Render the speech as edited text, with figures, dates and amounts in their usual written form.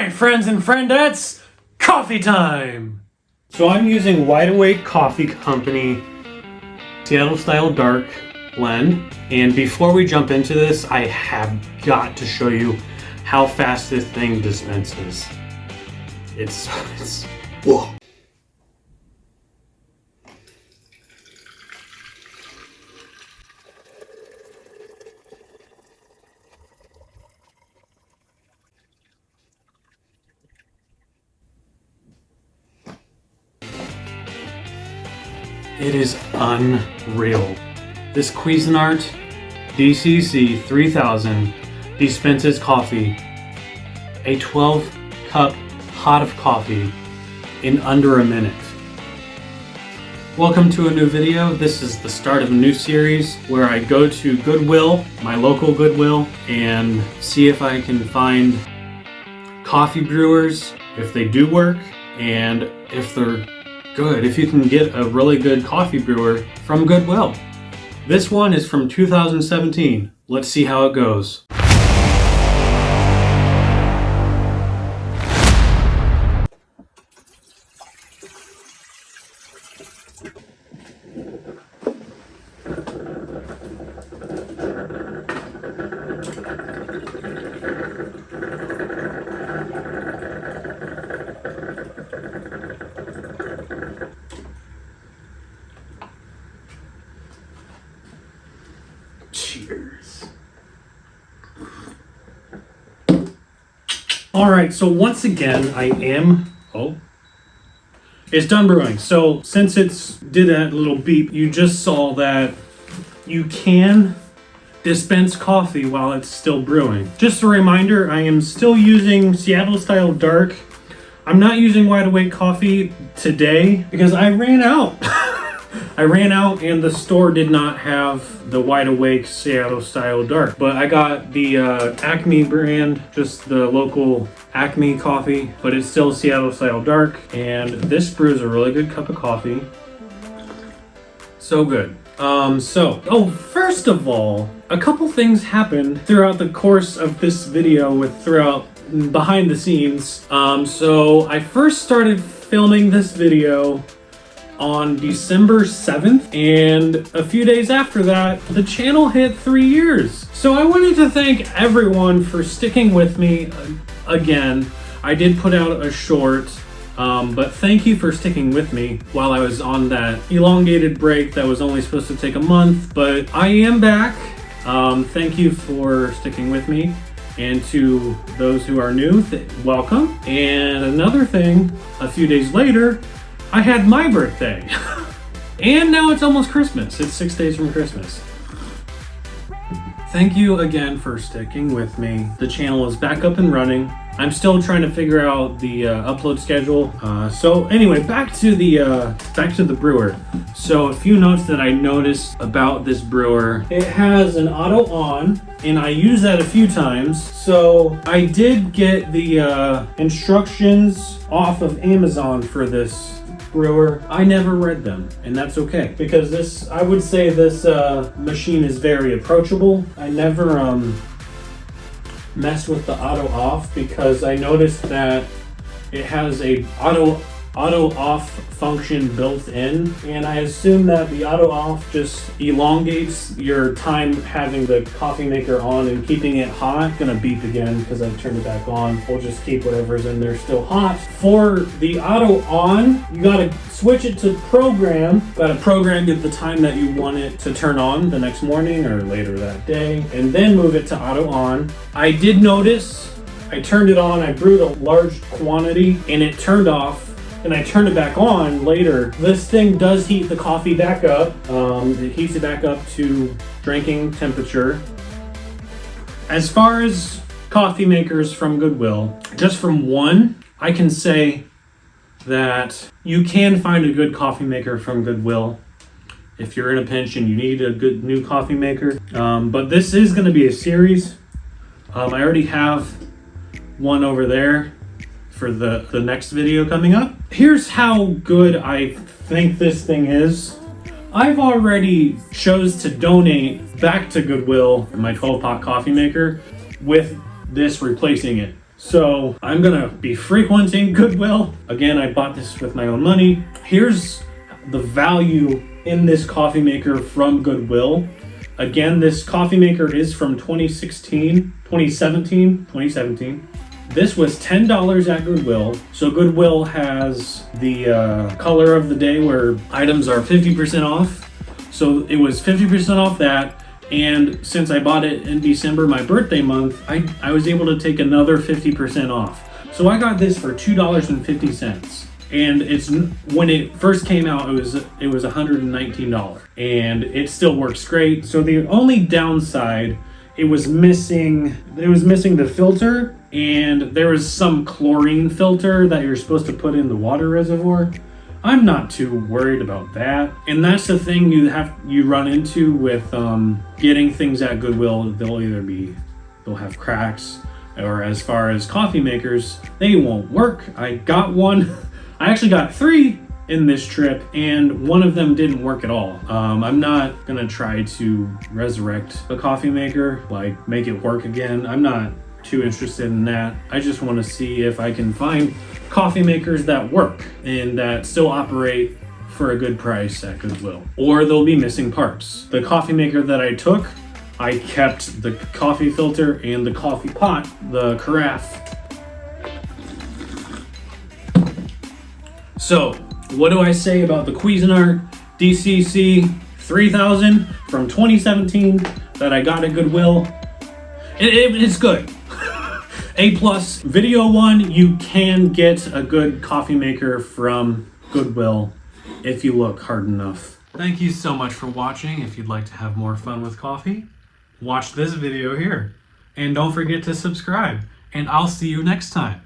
Alright, friends and friendettes, coffee time! So I'm using Wide Awake Coffee Company Seattle Style Dark Blend. And before we jump into this, I have got to show you how fast this thing dispenses. It's whoa. It is unreal. This Cuisinart DCC 3000 dispenses coffee, a 12 cup pot of coffee, in under a minute. Welcome to a new video. This is the start of a new series where I go to Goodwill, my local Goodwill, and see if I can find coffee brewers, if they do work, and if they're good, if you can get a really good coffee brewer from Goodwill. This one is from 2017. Let's see how it goes. Cheers. All right, so once again, it's done brewing. So since it's did that little beep, you just saw that you can dispense coffee while it's still brewing. Just a reminder, I am still using Seattle Style Dark. I'm not using Wide Awake Coffee today because I ran out. I ran out and the store did not have the Wide Awake Seattle Style Dark. But I got the Acme brand, just the local Acme coffee, but it's still Seattle Style Dark. And this brews a really good cup of coffee. So good. First of all, a couple things happened throughout the course of this video throughout behind the scenes. So I first started filming this video on December 7th, and a few days after that, the channel hit 3 years. So I wanted to thank everyone for sticking with me again. I did put out a short, but thank you for sticking with me while I was on that elongated break that was only supposed to take a month, but I am back. Thank you for sticking with me. And to those who are new, welcome. And another thing, a few days later, I had my birthday. And now it's almost Christmas. It's 6 days from Christmas. Thank you again for sticking with me. The channel is back up and running. I'm still trying to figure out the upload schedule. So anyway, back to the brewer. So a few notes that I noticed about this brewer. It has an auto on, and I use that a few times. So I did get the instructions off of Amazon for this brewer. I never read them, and that's okay, because I would say this machine is very approachable. I never mess with the auto off because I noticed that it has a auto off function built in, and I assume that the auto off just elongates your time having the coffee maker on and keeping it hot. Gonna beep again because I turned it back on. We'll just keep whatever's in there still hot. For the auto on, you gotta switch it to program. Gotta program it the time that you want it to turn on the next morning or later that day, and then move it to auto on. I did notice I turned it on, I brewed a large quantity, and it turned off. And I turned it back on later. This thing does heat the coffee back up. It heats it back up to drinking temperature. As far as coffee makers from Goodwill, just from one, I can say that you can find a good coffee maker from Goodwill if you're in a pinch and you need a good new coffee maker. But this is going to be a series. I already have one over there for the next video coming up. Here's how good I think this thing is. I've already chose to donate back to Goodwill my 12-pot coffee maker with this replacing it. So I'm gonna be frequenting Goodwill. Again, I bought this with my own money. Here's the value in this coffee maker from Goodwill. Again, this coffee maker is from 2017. This was $10 at Goodwill. So Goodwill has the color of the day where items are 50% off. So it was 50% off that. And since I bought it in December, my birthday month, I was able to take another 50% off. So I got this for $2.50. And it's, when it first came out, it was $119, and it still works great. So the only downside, it was missing the filter, and there was some chlorine filter that you're supposed to put in the water reservoir. I'm not too worried about that. And that's the thing you run into with getting things at Goodwill. They'll have cracks, or as far as coffee makers, they won't work. I got one. I actually got 3 in this trip, and one of them didn't work at all. I'm not gonna try to resurrect a coffee maker, like make it work again. I'm not too interested in that. I just want to see if I can find coffee makers that work and that still operate for a good price at Goodwill. Or they'll be missing parts. The coffee maker that I took, I kept the coffee filter and the coffee pot, the carafe. So, what do I say about the Cuisinart DCC 3000 from 2017 that I got at Goodwill? It's good. A+. Video 1, you can get a good coffee maker from Goodwill if you look hard enough. Thank you so much for watching. If you'd like to have more fun with coffee, watch this video here. And don't forget to subscribe. And I'll see you next time.